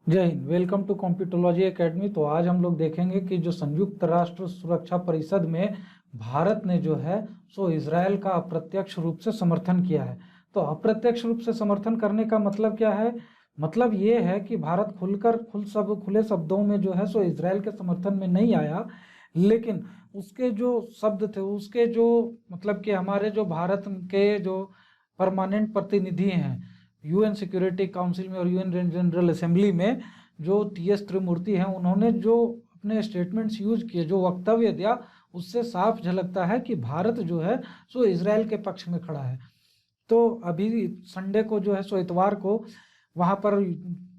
जय हिंद। Welcome to Computerology Academy. तो आज हम लोग देखेंगे कि जो संयुक्त राष्ट्र सुरक्षा परिषद में भारत ने जो है सो इजरायल का अप्रत्यक्ष रूप से समर्थन किया है। तो अप्रत्यक्ष रूप से समर्थन करने का मतलब क्या है? मतलब ये है कि भारत खुले शब्दों में जो है सो इजरायल के समर्थन में नहीं आया, लेकिन उसके जो शब्द थे, उसके जो मतलब कि हमारे जो भारत के जो परमानेंट प्रतिनिधि हैं यूएन सिक्योरिटी काउंसिल में और यूएन जनरल असेंबली में, जो टीएस त्रिमूर्ति हैं, उन्होंने जो अपने स्टेटमेंट्स यूज किए, जो वक्तव्य दिया, उससे साफ झलकता है कि भारत जो है सो इजरायल के पक्ष में खड़ा है। तो अभी संडे को जो है सो इतवार को वहाँ पर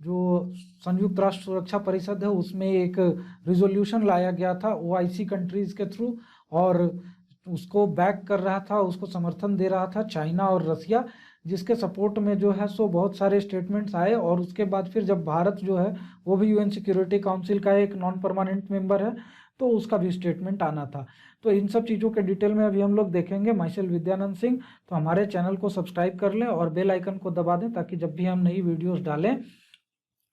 जो संयुक्त राष्ट्र सुरक्षा परिषद है उसमें एक रिजोल्यूशन लाया गया था ओआईसी कंट्रीज के थ्रू, और उसको बैक कर रहा था, उसको समर्थन दे रहा था चाइना और रसिया, जिसके सपोर्ट में जो है सो बहुत सारे स्टेटमेंट्स आए। और उसके बाद फिर जब भारत जो है वो भी यूएन सिक्योरिटी काउंसिल का एक नॉन परमानेंट मेंबर है, तो उसका भी स्टेटमेंट आना था। तो इन सब चीज़ों के डिटेल में अभी हम लोग देखेंगे। माइसेल विद्यानंद सिंह। तो हमारे चैनल को सब्सक्राइब कर लें और बेल आइकन को दबा दें, ताकि जब भी हम नई वीडियोस डालें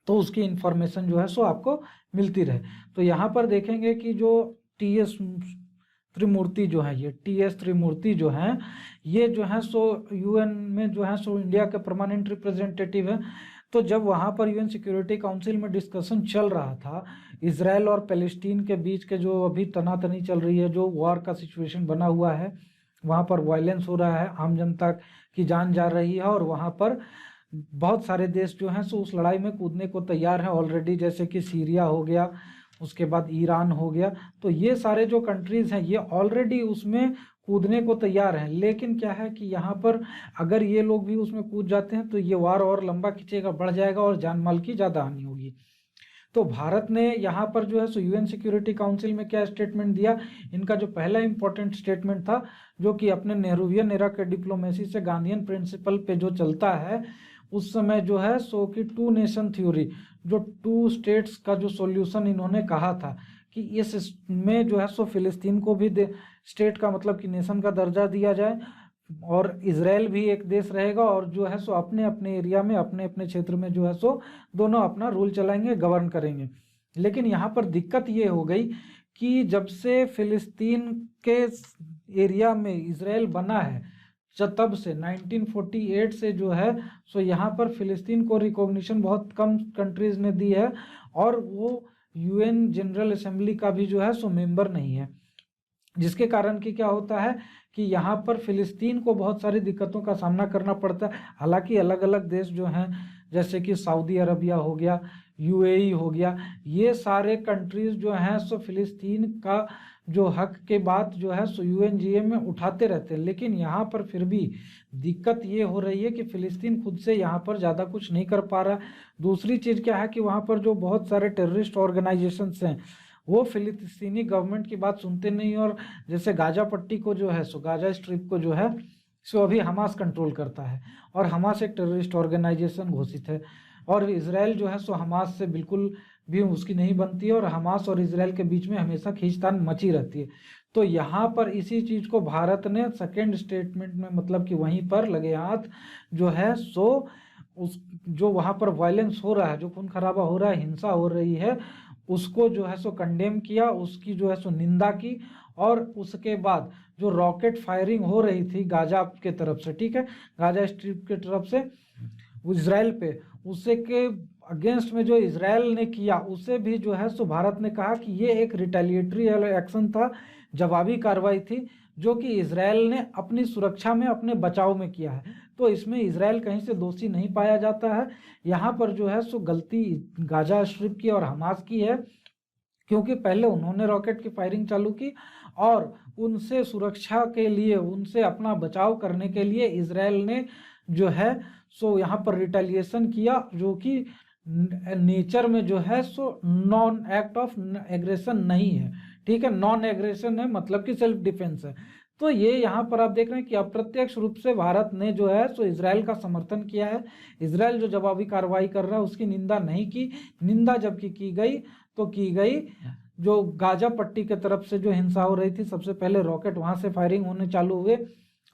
तो उसकी इन्फॉर्मेशन जो है सो आपको मिलती रहे। तो यहाँ पर देखेंगे कि जो टीएस त्रिमूर्ति जो है, ये टीएस त्रिमूर्ति जो हैं, ये जो है सो यूएन में जो है सो इंडिया के परमानेंट रिप्रेजेंटेटिव है। तो जब वहाँ पर यूएन सिक्योरिटी काउंसिल में डिस्कशन चल रहा था इसराइल और पैलेस्टीन के बीच के, जो अभी तनातनी चल रही है, जो वॉर का सिचुएशन बना हुआ है, वहाँ पर वायलेंस हो रहा है, आम जनता की जान जा रही है, और वहाँ पर बहुत सारे देश जो हैं सो उस लड़ाई में कूदने को तैयार हैं ऑलरेडी, जैसे कि सीरिया हो गया, उसके बाद ईरान हो गया। तो ये सारे जो कंट्रीज़ हैं ये ऑलरेडी उसमें कूदने को तैयार हैं। लेकिन क्या है कि यहाँ पर अगर ये लोग भी उसमें कूद जाते हैं तो ये वार और लंबा खींचेगा, बढ़ जाएगा और जान माल की ज़्यादा हानि होगी। तो भारत ने यहाँ पर जो है सो यूएन सिक्योरिटी काउंसिल में क्या स्टेटमेंट दिया? इनका जो पहला इंपॉर्टेंट स्टेटमेंट था, जो कि अपने नेहरूवियन एरा के डिप्लोमेसी से गांधीयन प्रिंसिपल पे जो चलता है, उस समय जो है सो कि टू नेशन थ्योरी, जो टू स्टेट्स का जो सॉल्यूशन इन्होंने कहा था कि इसमें जो है सो फिलिस्तीन को भी स्टेट का मतलब कि नेशन का दर्जा दिया जाए, और इजराइल भी एक देश रहेगा, और जो है सो अपने अपने एरिया में, अपने अपने क्षेत्र में जो है सो दोनों अपना रूल चलाएंगे, गवर्न करेंगे। लेकिन यहाँ पर दिक्कत ये हो गई कि जब से फिलिस्तीन के एरिया में इजराइल बना है, तब से 1948 से जो है सो यहाँ पर फिलिस्तीन को रिकॉग्निशन बहुत कम कंट्रीज ने दी है, और वो यूएन जनरल असेंबली का भी जो है सो मेंबर नहीं है। जिसके कारण कि क्या होता है कि यहाँ पर फिलिस्तीन को बहुत सारी दिक्कतों का सामना करना पड़ता है। हालांकि अलग अलग देश जो हैं, जैसे कि सऊदी अरबिया हो गया, यूएई हो गया, ये सारे कंट्रीज जो हैं सो फिलिस्तीन का जो हक के बात जो है सो यूएनजीए में उठाते रहते हैं। लेकिन यहाँ पर फिर भी दिक्कत ये हो रही है कि फिलिस्तीन खुद से यहाँ पर ज़्यादा कुछ नहीं कर पा रहा। दूसरी चीज़ क्या है कि वहाँ पर जो बहुत सारे टेररिस्ट ऑर्गेनाइजेशंस हैं, वो फिलिस्तीनी गवर्नमेंट की बात सुनते नहीं। और जैसे गाजा पट्टी को जो है सो, गाजा स्ट्रिप को जो है सो अभी हमास कंट्रोल करता है, और हमास एक टेररिस्ट ऑर्गेनाइजेशन घोषित है। और इसराइल जो है सो हमास से बिल्कुल भी उसकी नहीं बनती है, और हमास और इसराइल के बीच में हमेशा खींचतान मची रहती है। तो यहाँ पर इसी चीज़ को भारत ने सेकेंड स्टेटमेंट में, मतलब कि वहीं पर लगे हाथ जो है सो उस जो वहाँ पर वायलेंस हो रहा है, जो खून खराबा हो रहा है, हिंसा हो रही है, उसको जो है सो कंडेम किया, उसकी जो है सो निंदा की। और उसके बाद जो रॉकेट फायरिंग हो रही थी गाजा के तरफ से, ठीक है, गाजा स्ट्रिप के तरफ से इजराइल पे, उसे के अगेंस्ट में जो इजराइल ने किया, उसे भी जो है सो भारत ने कहा कि ये एक रिटेलिएटरी एक्शन था, जवाबी कार्रवाई थी, जो कि इजराइल ने अपनी सुरक्षा में, अपने बचाव में किया है। तो इसमें इजराइल कहीं से दोषी नहीं पाया जाता है। यहाँ पर जो है सो गलती गाजा स्ट्रिप की और हमास की है, क्योंकि पहले उन्होंने रॉकेट की फायरिंग चालू की, और उनसे सुरक्षा के लिए, उनसे अपना बचाव करने के लिए इजराइल ने जो है सो यहाँ पर रिटेलिएशन किया, जो कि नेचर में जो है so non act of aggression नहीं है, ठीक है, नॉन एग्रेशन है, मतलब कि सेल्फ डिफेंस है। तो ये यहाँ पर आप देख रहे हैं कि अप्रत्यक्ष रूप से भारत ने जो है सो इजराइल का समर्थन किया है। इजराइल जो जवाबी कार्रवाई कर रहा है उसकी निंदा नहीं की। निंदा जबकि की गई तो की गई जो गाजा पट्टी के तरफ से जो हिंसा हो रही थी, सबसे पहले रॉकेट वहां से फायरिंग होने चालू हुए,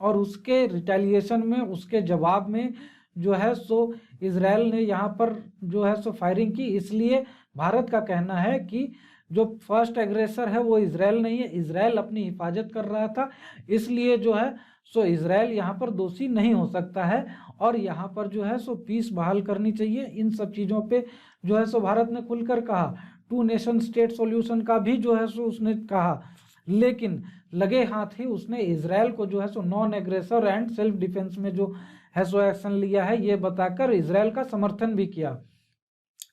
और उसके रिटेलिएशन में, उसके जवाब में जो है सो इजराइल ने यहाँ पर जो है सो फायरिंग की, इसलिए भारत का कहना है कि जो फर्स्ट एग्रेसर है वो इजराइल नहीं है, इजराइल अपनी हिफाजत कर रहा था, इसलिए जो है सो इजराइल यहाँ पर दोषी नहीं हो सकता है और यहाँ पर जो है सो पीस बहाल करनी चाहिए। इन सब चीज़ों पे जो है सो भारत ने खुलकर कहा। 2 नेशन स्टेट सॉल्यूशन का भी जो है सो उसने कहा, लेकिन लगे हाथ ही उसने इजराइल को जो है so non aggressor and self defence में जो है सो एक्शन लिया है ये बताकर इजराइल का समर्थन भी किया।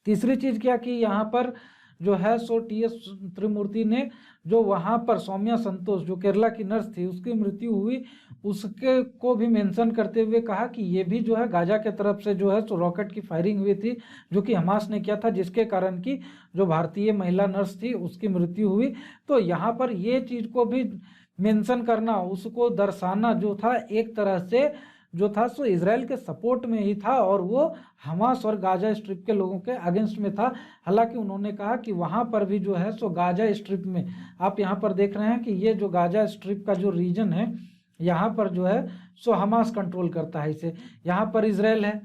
तीसरी चीज क्या की यहाँ पर जो है सो टी.एस. त्रिमूर्ति ने जो वहां पर सौम्या संतोष जो केरला की नर्स थी उसकी मृत्यु हुई, उसके को भी मेंशन करते हुए कहा कि ये भी जो है गाजा के तरफ से जो है सो रॉकेट की फायरिंग हुई थी जो कि हमास ने किया था, जिसके कारण की जो भारतीय महिला नर्स थी उसकी मृत्यु हुई। तो यहाँ पर ये चीज को भी मेंशन करना, उसको दर्शाना जो था एक तरह से जो था सो इजराइल के सपोर्ट में ही था और वो हमास और गाजा स्ट्रिप के लोगों के अगेंस्ट में था। हालांकि उन्होंने कहा कि वहां पर भी जो है सो गाजा स्ट्रिप में, आप यहाँ पर देख रहे हैं कि ये जो गाजा स्ट्रिप का जो रीजन है यहाँ पर जो है सो हमास कंट्रोल करता है इसे, यहाँ पर इजराइल है।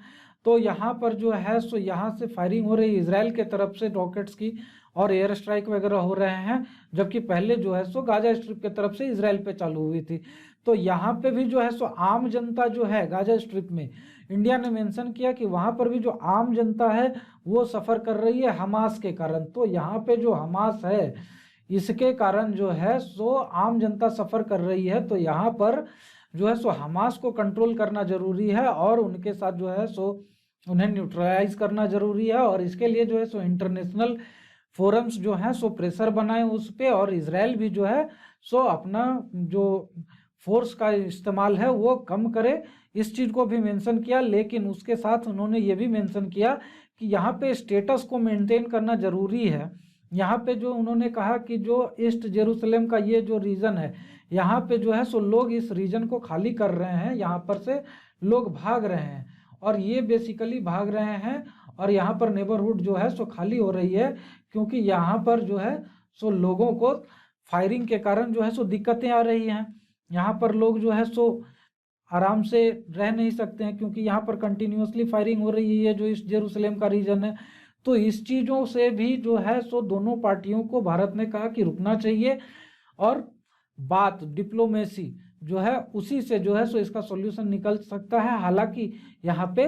तो यहाँ पर जो है सो यहाँ से फायरिंग हो रही है इजराइल के तरफ से रॉकेट्स की और एयर स्ट्राइक वगैरह हो रहे हैं, जबकि पहले जो है सो गाजा स्ट्रिप के तरफ से इजराइल पे चालू हुई थी। तो यहाँ पे भी जो है सो आम जनता जो है गाजा स्ट्रिप में, इंडिया ने मेंशन किया कि वहाँ पर भी जो आम जनता है वो सफ़र कर रही है हमास के कारण। तो यहाँ पे जो हमास है इसके कारण जो है सो आम जनता सफ़र कर रही है, तो यहाँ पर जो है सो हमास को कंट्रोल करना जरूरी है और उनके साथ जो है सो उन्हें न्यूट्रलाइज करना जरूरी है। और इसके लिए जो है सो इंटरनेशनल फोरम्स जो है सो प्रेशर बनाए उस पर, और इजराइल भी जो है सो अपना जो फोर्स का इस्तेमाल है वो कम करे, इस चीज़ को भी मेंशन किया। लेकिन उसके साथ उन्होंने ये भी मेंशन किया कि यहाँ पे स्टेटस को मेंटेन करना जरूरी है। यहाँ पे जो उन्होंने कहा कि जो ईस्ट जेरूसलम का ये जो रीजन है यहाँ पे जो है सो लोग इस रीजन को खाली कर रहे हैं, यहाँ पर से लोग भाग रहे हैं और ये बेसिकली भाग रहे हैं और यहाँ पर नेबरहुड जो है सो खाली हो रही है, क्योंकि यहाँ पर जो है सो लोगों को फायरिंग के कारण जो है सो दिक्कतें आ रही हैं। यहाँ पर लोग जो है सो आराम से रह नहीं सकते हैं क्योंकि यहाँ पर कंटिन्यूसली फायरिंग हो रही है जो इस जेरूसलम का रीजन है। तो इस चीज़ों से भी जो है सो दोनों पार्टियों को भारत ने कहा कि रुकना चाहिए और बात डिप्लोमेसी जो है उसी से जो है सो इसका सॉल्यूशन निकल सकता है। हालांकि यहाँ पे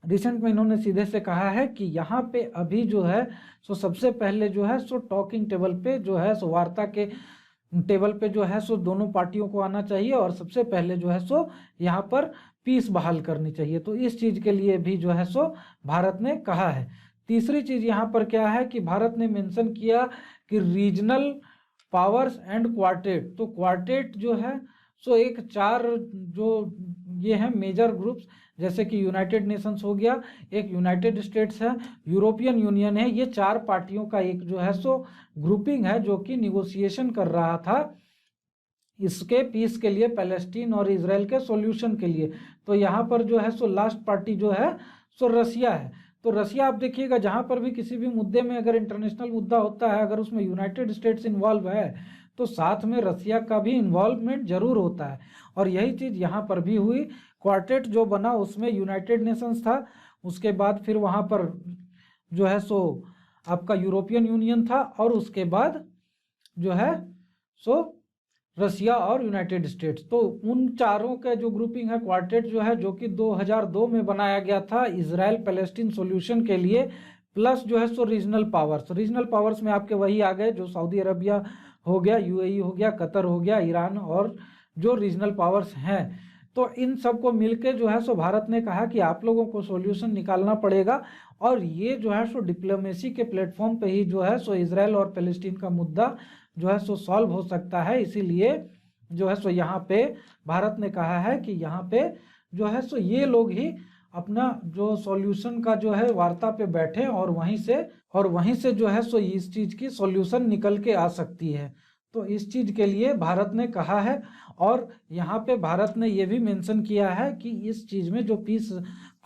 रिसेंट में इन्होंने सीधे से कहा है कि यहाँ पे अभी जो है सो सबसे पहले जो है सो टॉकिंग टेबल पे जो है सो वार्ता के टेबल पे जो है सो दोनों पार्टियों को आना चाहिए और सबसे पहले जो है सो यहाँ पर पीस बहाल करनी चाहिए। तो इस चीज़ के लिए भी जो है सो भारत ने कहा है। तीसरी चीज़ यहाँ पर क्या है कि भारत ने मेंशन किया कि रीजनल पावर्स एंड क्वार्टेट। तो क्वार्टेट जो है सो एक 4 जो ये हैं मेजर ग्रुप्स, जैसे कि यूनाइटेड नेशंस हो गया, एक यूनाइटेड स्टेट्स है, यूरोपियन यूनियन है, ये 4 पार्टियों का एक जो है सो ग्रुपिंग है जो कि निगोशिएशन कर रहा था इसके पीस के लिए, पैलेस्टीन और इजराइल के सॉल्यूशन के लिए। तो यहाँ पर जो है सो लास्ट पार्टी जो है सो रसिया है। तो रसिया आप देखिएगा जहाँ पर भी किसी भी मुद्दे में अगर इंटरनेशनल मुद्दा होता है, अगर उसमें यूनाइटेड स्टेट्स इन्वॉल्व है तो साथ में रसिया का भी इन्वॉल्वमेंट जरूर होता है। और यही चीज़ यहाँ पर भी हुई। क्वार्टेट जो बना उसमें यूनाइटेड नेशंस था, उसके बाद फिर वहाँ पर जो है सो आपका यूरोपियन यूनियन था और उसके बाद जो है सो रसिया और यूनाइटेड स्टेट्स। तो उन चारों का जो ग्रुपिंग है क्वार्टेट जो है, जो कि 2002 में बनाया गया था इजराइल पैलेस्टीन सॉल्यूशन के लिए, प्लस जो है सो रीजनल पावर्स। रीजनल पावर्स में आपके वही आ गए जो सऊदी अरबिया हो गया, यूएई हो गया, कतर हो गया, ईरान और जो रीजनल पावर्स हैं। तो इन सबको मिलके जो है सो भारत ने कहा कि आप लोगों को सॉल्यूशन निकालना पड़ेगा और ये जो है सो डिप्लोमेसी के प्लेटफॉर्म पे ही जो है सो इजराइल और पैलेस्टीन का मुद्दा जो है सो सॉल्व हो सकता है। इसीलिए जो है सो यहाँ पे भारत ने कहा है कि यहाँ पे जो है सो ये लोग ही अपना जो सॉल्यूशन का जो है वार्ता पे बैठे और वहीं से जो है सो इस चीज़ की सॉल्यूशन निकल के आ सकती है। तो इस चीज़ के लिए भारत ने कहा है और यहाँ पे भारत ने ये भी मेंशन किया है कि इस चीज़ में जो पीस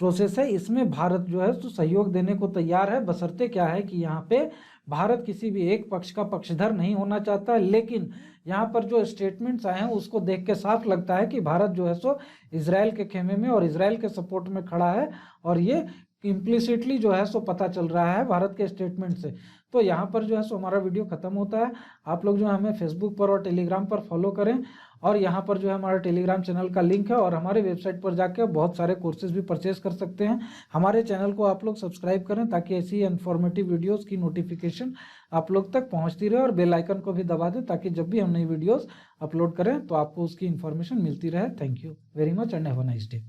प्रोसेस है, इसमें भारत जो है तो सहयोग देने को तैयार है, बशर्ते क्या है कि यहाँ पे भारत किसी भी एक पक्ष का पक्षधर नहीं होना चाहता है। लेकिन यहाँ पर जो स्टेटमेंट्स आए हैं उसको देख के साफ लगता है कि भारत जो है सो इसराइल के खेमे में और इसराइल के सपोर्ट में खड़ा है, और ये इम्प्लिसिटली जो है सो पता चल रहा है भारत के स्टेटमेंट से। तो यहाँ पर जो है सो हमारा वीडियो खत्म होता है। आप लोग जो है हमें फेसबुक पर और टेलीग्राम पर फॉलो करें, और यहाँ पर जो है हमारा टेलीग्राम चैनल का लिंक है, और हमारे वेबसाइट पर जाकर बहुत सारे कोर्सेज भी परचेज कर सकते हैं। हमारे चैनल को आप लोग सब्सक्राइब करें ताकि ऐसी इन्फॉर्मेटिव वीडियोस की नोटिफिकेशन आप लोग तक पहुँचती रहे, और बेल आइकन को भी दबा दें ताकि जब भी हम नई वीडियोस अपलोड करें तो आपको उसकी इन्फॉर्मेशन मिलती रहे। Thank you very much and have a nice day.